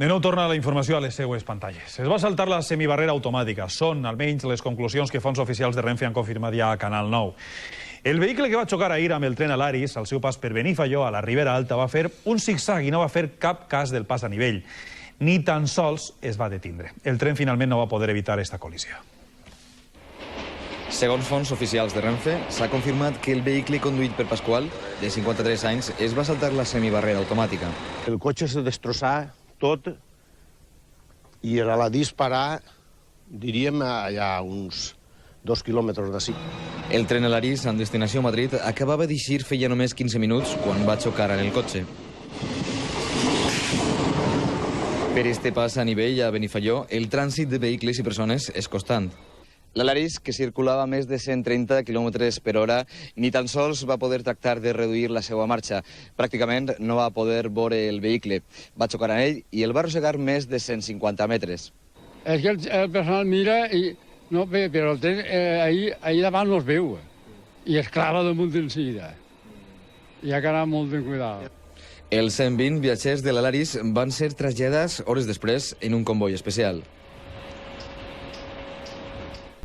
De nou torna la informació a les seues pantalles. Es va saltar la semibarrera automàtica. Són, almenys, les conclusions que fons oficials de Renfe han confirmat ja a Canal 9. El vehicle que va xocar ahir amb el tren Alaris, al seu pas per Benifaió, a la Ribera Alta, va fer un zigzag i no va fer cap cas del pas a nivell. Ni tan sols es va detindre. El tren finalment no va poder evitar esta col·lisió. Segons fonts oficials de Renfe, s'ha confirmat que el vehicle conduït per Pasqual, de 53 anys, es va saltar la semibarrera automàtica. El cotxe se destrossà tot i a la disparar, diríem, allà uns 2 quilòmetres d'ací. El tren Alaris, en destinació a Madrid, acabava d'eixir feia només 15 minuts quan va xocar en el cotxe. Per este pas a nivell a Benifaió, el trànsit de vehicles i persones és constant. L'Alaris, que circulava més de 130 km per hora, ni tan sols va poder tractar de reduir la seva marxa. Pràcticament no va poder veure el vehicle. Va xocar en ell i el va arrossegar més de 150 metres. És que el personal mira i... No, però el tren ahir davant no es veu. I es clava damunt d'enseguida. Hi ha que anar molt ben cuidat. Els 120 viatgers de l'Alaris van ser traslladats hores després en un comboi especial.